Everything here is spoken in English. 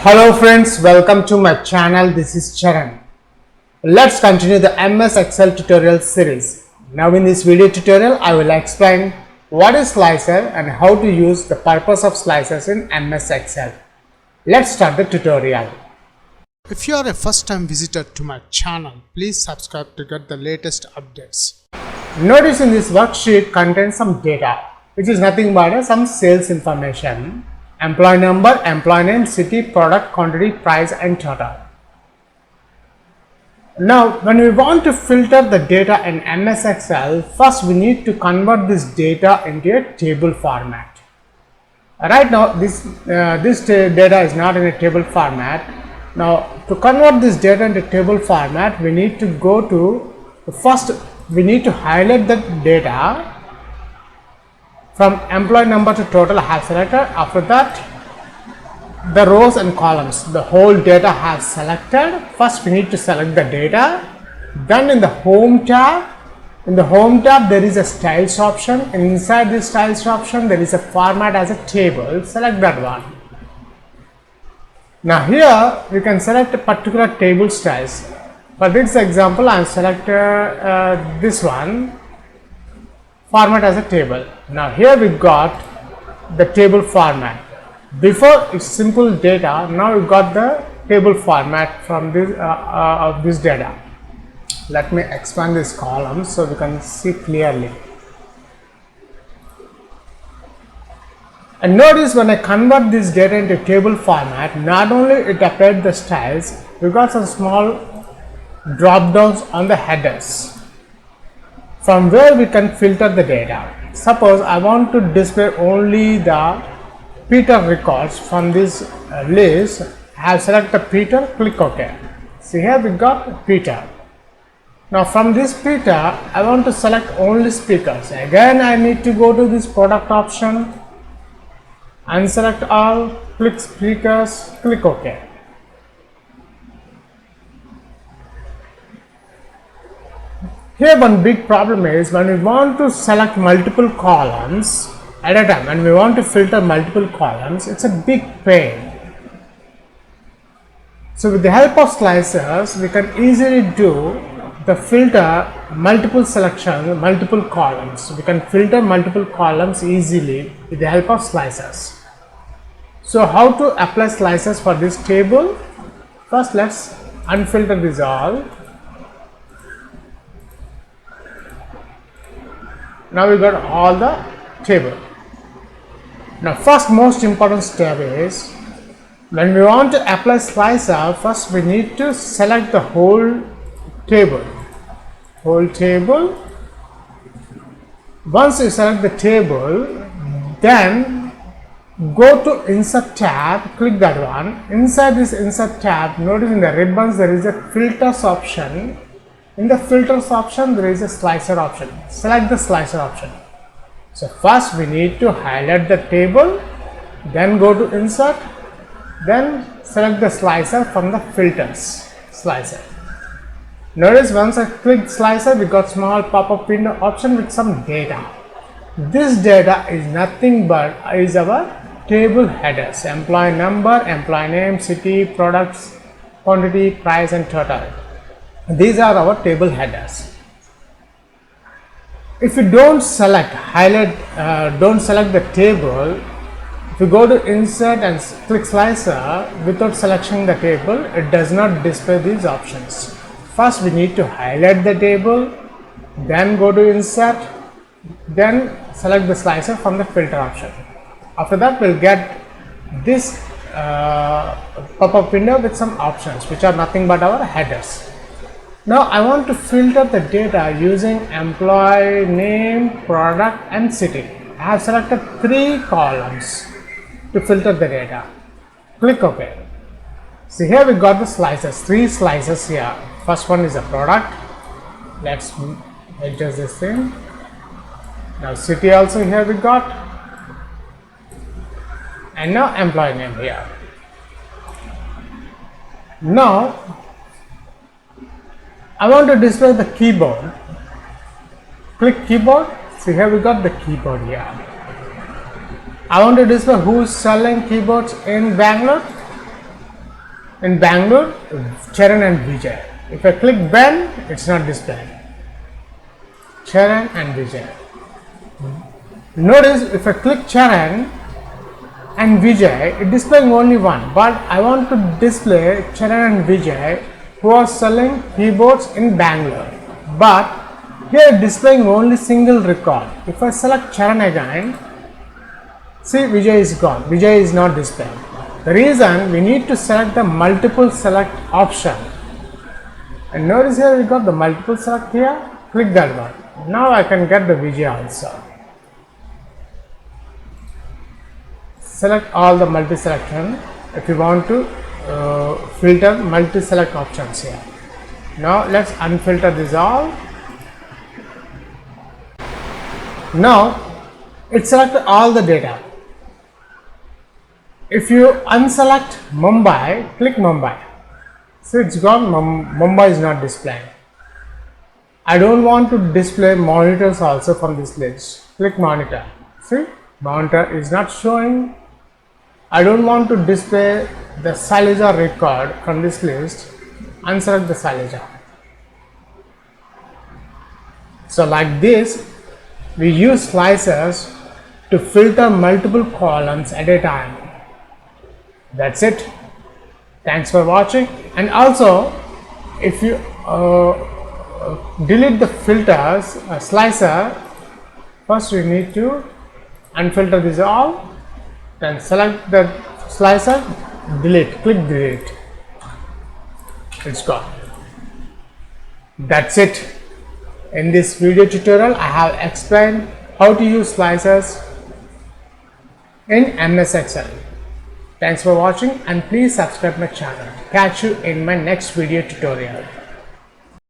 Hello friends, welcome to my channel. This is Charan. Let's continue the MS Excel tutorial series. Now in this video tutorial, I will explain what is slicer and how to use the purpose of slicers in MS Excel. Let's start the tutorial. If you are a first time visitor to my channel, please subscribe to get the latest updates. Notice in this worksheet contains some data, which is nothing but some sales information. Employee number, employee name, city, product, quantity, price and total. Now when we want to filter the data in MS Excel, first we need to convert this data into a table format. Right now this data is not in a table format. Now to convert this data into table format, we need to go to first we need to highlight the data. From employee number to total I have selected. After that, the rows and columns, the whole data have selected. First we need to select the data. Then in the home tab, there is a styles option. Inside this styles option there is a format as a table. Select that one. Now here we can select a particular table styles. For this example I am selected this one, format as a table. Now here we got the table format. Before it's simple data, now we got the table format from this of this data. Let me expand this column so we can see clearly. And notice when I convert this data into table format, not only it applied the styles, we got some small drop downs on the headers, from where we can filter the data. Suppose I want to display only the Peter records from this list. I have selected Peter, click OK. See here we got Peter. Now from this Peter, I want to select only speakers. Again I need to go to this product option, unselect all, click speakers, click OK. Here one big problem is when we want to select multiple columns at a time, and we want to filter multiple columns, it's a big pain. So with the help of slicers, we can easily do the filter multiple selection, multiple columns. We can filter multiple columns easily with the help of slicers. So how to apply slicers for this table? First let's unfilter this all. Now we got all the table. Now first most important step is when we want to apply slicer, first we need to select the whole table. Once you select the table, then go to insert tab, click that one. Inside this insert tab, notice in the ribbons there is a filters option. In the filters option there is a slicer option. Select the slicer option. So first we need to highlight the table, then go to insert, then select the slicer from the filters slicer. Notice once I click slicer, we got small pop-up window option with some data. This data is nothing but is our table headers: employee number, employee name, city, products, quantity, price and total. These are our table headers. If you don't select the table, if you go to insert and click slicer without selecting the table, it does not display these options. First we need to highlight the table, then go to insert, then select the slicer from the filter option. After that we'll get this pop-up window with some options which are nothing but our headers. Now I want to filter the data using employee name, product and city. I have selected 3 columns to filter the data. Click OK. See here we got the slices, 3 slices here. First one is a product. Let's adjust this thing. Now city also here we got. And now employee name here. Now I want to display the keyboard. Click keyboard. See here we got the keyboard here. I want to display who is selling keyboards in Bangalore. In Bangalore, Charan and Vijay. If I click Ben, it's not displayed. Charan and Vijay. Notice if I click Charan and Vijay, it displaying only one, but I want to display Charan and Vijay who are selling keyboards in Bangalore. But here displaying only single record. If I select Charan again, see Vijay is gone. Vijay is not displayed. The reason we need to select the multiple select option. And notice here we got the multiple select here. Click that one. Now I can get the Vijay also. Select all the multi-selection if you want to filter multi-select options here. Now let's unfilter this all. Now it selected all the data. If you unselect Mumbai, click Mumbai. So it's gone. Mumbai is not displaying. I don't want to display monitors also from this list. Click monitor. See, monitor is not showing. I don't want to display the Shailaja record from this list. Unselect the Shailaja. So like this, we use slicers to filter multiple columns at a time. That's it. Thanks for watching. And also, if you delete the filters slicer, first we need to unfilter this all, then select the slicer, delete, click delete. It's gone. That's it. In this video tutorial, I have explained how to use slicers in MS Excel. Thanks for watching and please subscribe my channel. Catch you in my next video tutorial.